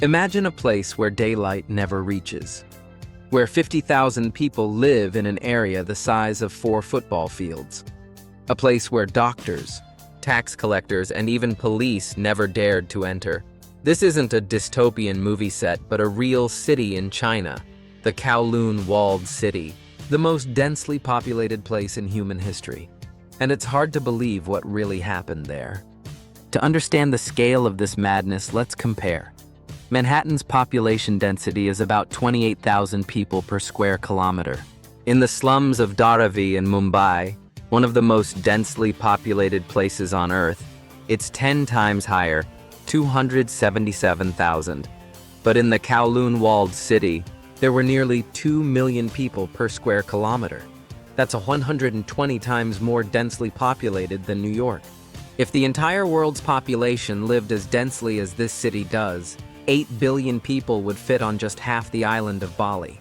Imagine a place where daylight never reaches, where 50,000 people live in an area the size of 4 football fields. A place where doctors, tax collectors, and even police never dared to enter. This isn't a dystopian movie set, but a real city in China, the Kowloon Walled City, the most densely populated place in human history. And it's hard to believe what really happened there. To understand the scale of this madness, let's compare. Manhattan's population density is about 28,000 people per square kilometer. In the slums of Dharavi in Mumbai, one of the most densely populated places on Earth, it's 10 times higher, 277,000. But in the Kowloon Walled City, there were nearly 2 million people per square kilometer. That's 120 times more densely populated than New York. If the entire world's population lived as densely as this city does, 8 billion people would fit on just half the island of Bali.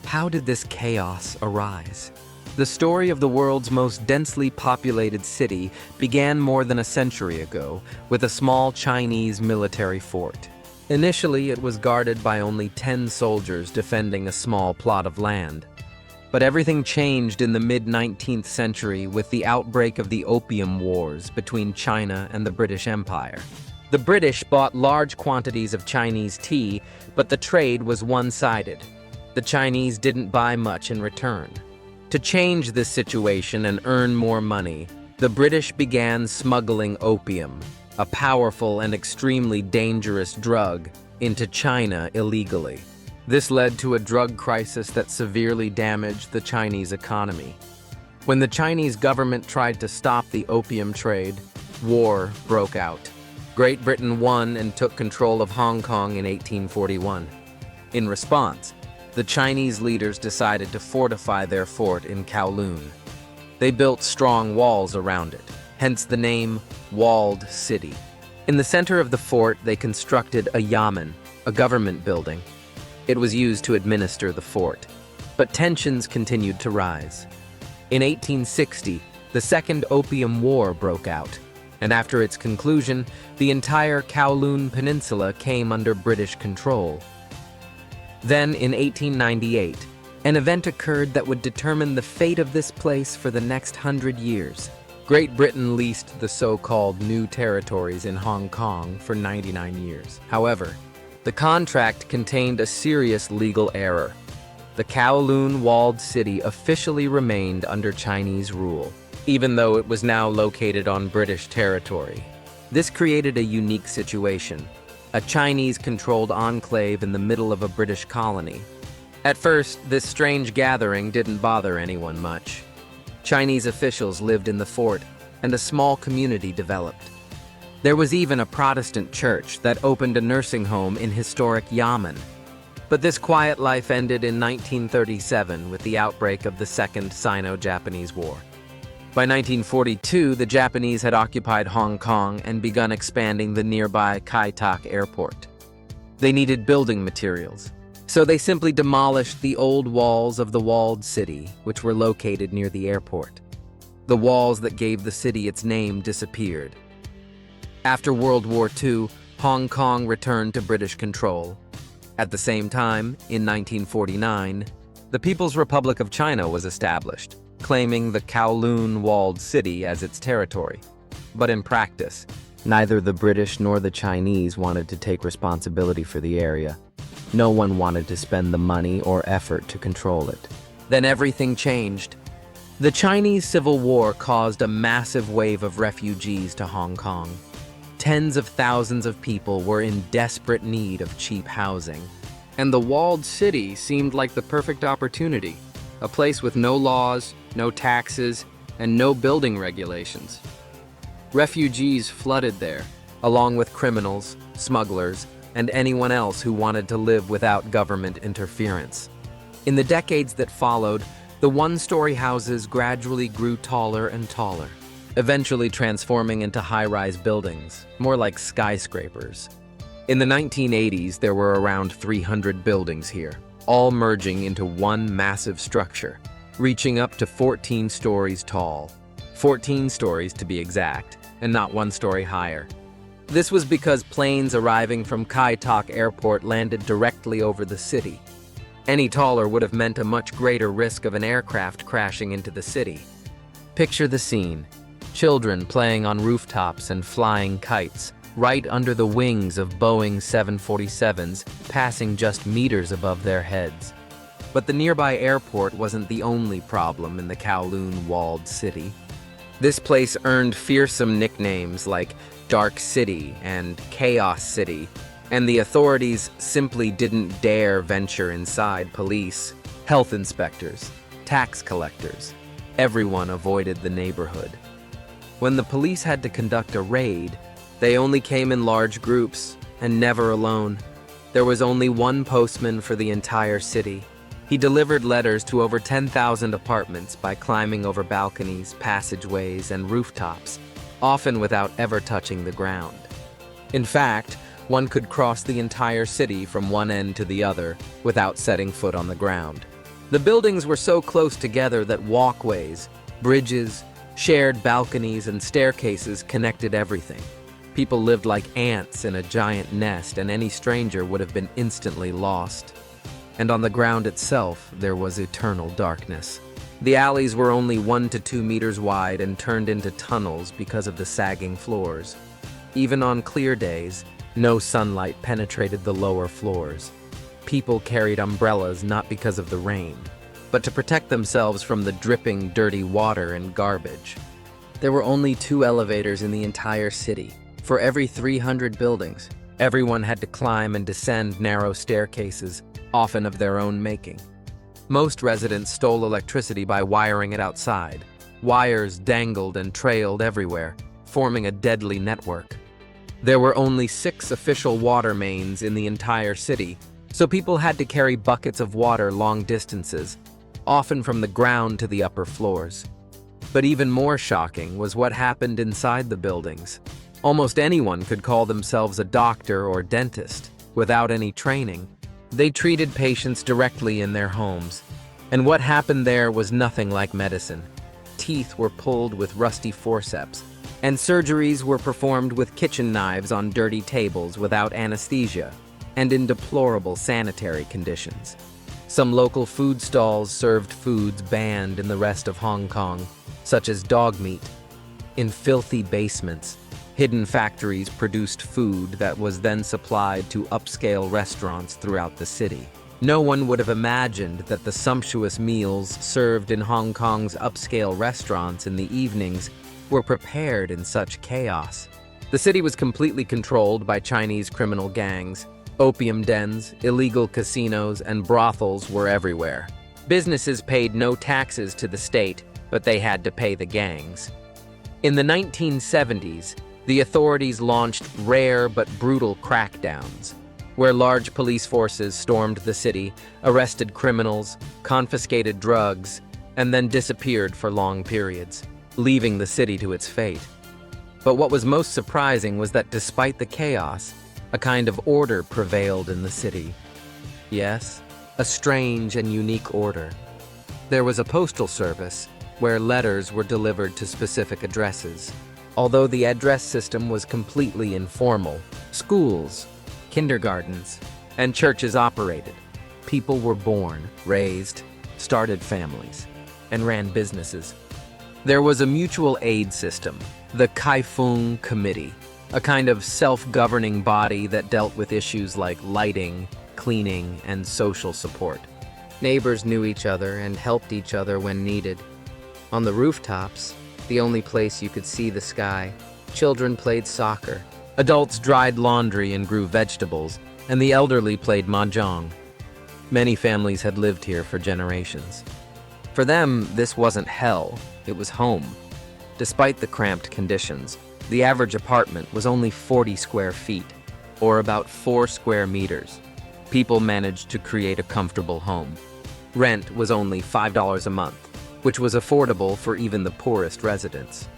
How did this chaos arise? The story of the world's most densely populated city began more than a century ago with a small Chinese military fort. Initially, it was guarded by only 10 soldiers defending a small plot of land. But everything changed in the mid-19th century with the outbreak of the Opium Wars between China and the British Empire. The British bought large quantities of Chinese tea, but the trade was one-sided. The Chinese didn't buy much in return. To change this situation and earn more money, the British began smuggling opium, a powerful and extremely dangerous drug, into China illegally. This led to a drug crisis that severely damaged the Chinese economy. When the Chinese government tried to stop the opium trade, war broke out. Great Britain won and took control of Hong Kong in 1841. In response, the Chinese leaders decided to fortify their fort in Kowloon. They built strong walls around it, hence the name Walled City. In the center of the fort, they constructed a yamen, a government building. It was used to administer the fort. But tensions continued to rise. In 1860, the Second Opium War broke out, and after its conclusion, the entire Kowloon Peninsula came under British control. Then, in 1898, an event occurred that would determine the fate of this place for the next 100 years. Great Britain leased the so-called New Territories in Hong Kong for 99 years. However, the contract contained a serious legal error. The Kowloon Walled City officially remained under Chinese rule, even though it was now located on British territory. This created a unique situation, a Chinese-controlled enclave in the middle of a British colony. At first, this strange gathering didn't bother anyone much. Chinese officials lived in the fort, and a small community developed. There was even a Protestant church that opened a nursing home in historic Yamen. But this quiet life ended in 1937 with the outbreak of the Second Sino-Japanese War. By 1942, the Japanese had occupied Hong Kong and begun expanding the nearby Kai Tak airport. They needed building materials, so they simply demolished the old walls of the walled city, which were located near the airport. The walls that gave the city its name disappeared. After World War II, Hong Kong returned to British control. At the same time, in 1949, the People's Republic of China was established, claiming the Kowloon Walled City as its territory. But in practice, neither the British nor the Chinese wanted to take responsibility for the area. No one wanted to spend the money or effort to control it. Then everything changed. The Chinese Civil War caused a massive wave of refugees to Hong Kong. Tens of thousands of people were in desperate need of cheap housing. And the walled city seemed like the perfect opportunity. A place with no laws, no taxes, and no building regulations. Refugees flooded there, along with criminals, smugglers, and anyone else who wanted to live without government interference. In the decades that followed, the one-story houses gradually grew taller and taller, eventually transforming into high-rise buildings, more like skyscrapers. In the 1980s, there were around 300 buildings here, all merging into one massive structure, reaching up to 14 stories tall. 14 stories to be exact, and not one story higher. This was because planes arriving from Kai Tak Airport landed directly over the city. Any taller would have meant a much greater risk of an aircraft crashing into the city. Picture the scene. Children playing on rooftops and flying kites, right under the wings of Boeing 747s, passing just meters above their heads. But the nearby airport wasn't the only problem in the Kowloon walled city. This place earned fearsome nicknames like Dark City and Chaos City, and the authorities simply didn't dare venture inside. Police, health inspectors, tax collectors, everyone avoided the neighborhood. When the police had to conduct a raid, they only came in large groups and never alone. There was only one postman for the entire city. He delivered letters to over 10,000 apartments by climbing over balconies, passageways, and rooftops, often without ever touching the ground. In fact, one could cross the entire city from one end to the other without setting foot on the ground. The buildings were so close together that walkways, bridges, shared balconies, and staircases connected everything. People lived like ants in a giant nest, and any stranger would have been instantly lost. And on the ground itself, there was eternal darkness. The alleys were only 1 to 2 meters wide and turned into tunnels because of the sagging floors. Even on clear days, no sunlight penetrated the lower floors. People carried umbrellas not because of the rain, but to protect themselves from the dripping, dirty water and garbage. There were only 2 elevators in the entire city. For every 300 buildings, everyone had to climb and descend narrow staircases, often of their own making. Most residents stole electricity by wiring it outside. Wires dangled and trailed everywhere, forming a deadly network. There were only 6 official water mains in the entire city, so people had to carry buckets of water long distances, often from the ground to the upper floors. But even more shocking was what happened inside the buildings. Almost anyone could call themselves a doctor or dentist without any training. They treated patients directly in their homes, and what happened there was nothing like medicine. Teeth were pulled with rusty forceps, and surgeries were performed with kitchen knives on dirty tables without anesthesia and in deplorable sanitary conditions. Some local food stalls served foods banned in the rest of Hong Kong, such as dog meat. In filthy basements, hidden factories produced food that was then supplied to upscale restaurants throughout the city. No one would have imagined that the sumptuous meals served in Hong Kong's upscale restaurants in the evenings were prepared in such chaos. The city was completely controlled by Chinese criminal gangs. Opium dens, illegal casinos, and brothels were everywhere. Businesses paid no taxes to the state, but they had to pay the gangs. In the 1970s, the authorities launched rare but brutal crackdowns, where large police forces stormed the city, arrested criminals, confiscated drugs, and then disappeared for long periods, leaving the city to its fate. But what was most surprising was that despite the chaos, a kind of order prevailed in the city. Yes, a strange and unique order. There was a postal service where letters were delivered to specific addresses. Although the address system was completely informal, schools, kindergartens, and churches operated. People were born, raised, started families, and ran businesses. There was a mutual aid system, the Kaifeng Committee, a kind of self-governing body that dealt with issues like lighting, cleaning, and social support. Neighbors knew each other and helped each other when needed. On the rooftops, the only place you could see the sky, children played soccer, adults dried laundry and grew vegetables, and the elderly played mahjong. Many families had lived here for generations. For them, this wasn't hell, it was home. Despite the cramped conditions, the average apartment was only 40 square feet, or about 4 square meters. People managed to create a comfortable home. Rent was only $5 a month, which was affordable for even the poorest residents.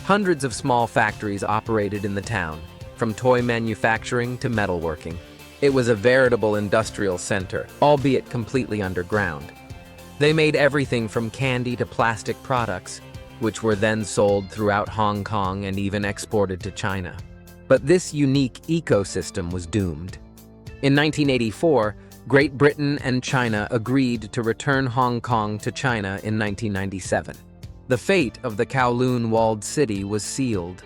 Hundreds of small factories operated in the town, from toy manufacturing to metalworking. It was a veritable industrial center, albeit completely underground. They made everything from candy to plastic products, which were then sold throughout Hong Kong and even exported to China. But But this unique ecosystem was doomed. In 1984, Great Britain and China agreed to return Hong Kong to China in 1997. The fate of the Kowloon walled city was sealed.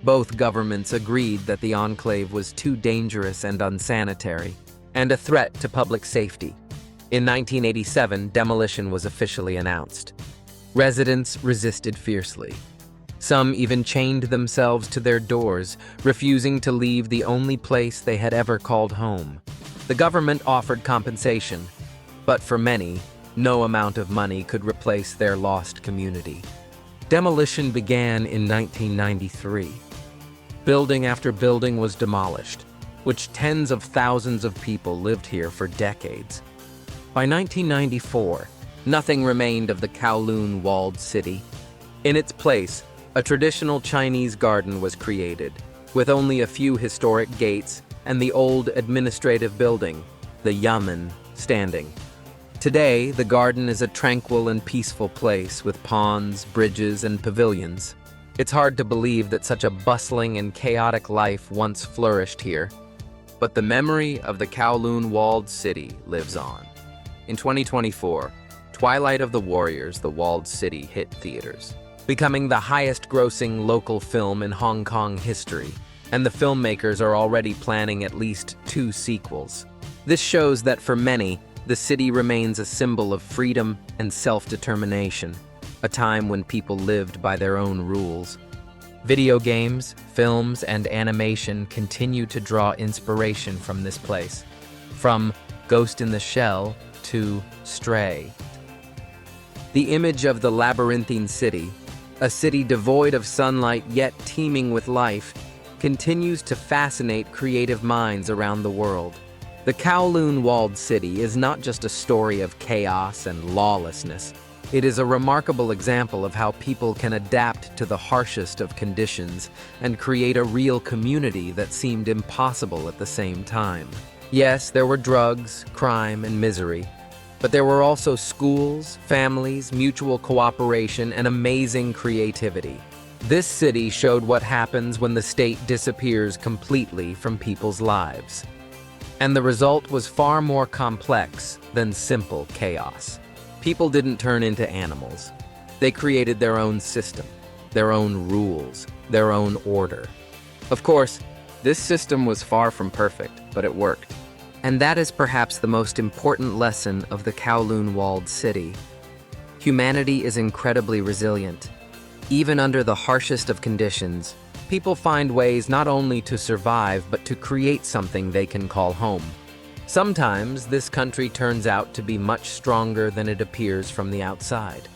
Both governments agreed that the enclave was too dangerous and unsanitary, and a threat to public safety. In 1987, demolition was officially announced. Residents resisted fiercely. Some even chained themselves to their doors, refusing to leave the only place they had ever called home. The government offered compensation, but for many, no amount of money could replace their lost community. Demolition began in 1993. Building after building was demolished, which tens of thousands of people lived here for decades. By 1994, nothing remained of the Kowloon walled city. In its place, a traditional Chinese garden was created, with only a few historic gates and the old administrative building, the Yamen, standing. Today, the garden is a tranquil and peaceful place with ponds, bridges, and pavilions. It's hard to believe that such a bustling and chaotic life once flourished here. But the memory of the Kowloon walled city lives on. In 2024, Twilight of the Warriors, The Walled City hit theaters, becoming the highest-grossing local film in Hong Kong history, and the filmmakers are already planning at least 2 sequels. This shows that for many, the city remains a symbol of freedom and self-determination, a time when people lived by their own rules. Video games, films, and animation continue to draw inspiration from this place, from Ghost in the Shell to Stray. The image of the labyrinthine city, a city devoid of sunlight yet teeming with life, continues to fascinate creative minds around the world. The Kowloon walled city is not just a story of chaos and lawlessness. It is a remarkable example of how people can adapt to the harshest of conditions and create a real community that seemed impossible at the same time. Yes, there were drugs, crime, and misery, but there were also schools, families, mutual cooperation, and amazing creativity. This city showed what happens when the state disappears completely from people's lives. And the result was far more complex than simple chaos. People didn't turn into animals. They created their own system, their own rules, their own order. Of course, this system was far from perfect, but it worked. And that is perhaps the most important lesson of the Kowloon walled city. Humanity is incredibly resilient. Even under the harshest of conditions, people find ways not only to survive, but to create something they can call home. Sometimes this country turns out to be much stronger than it appears from the outside.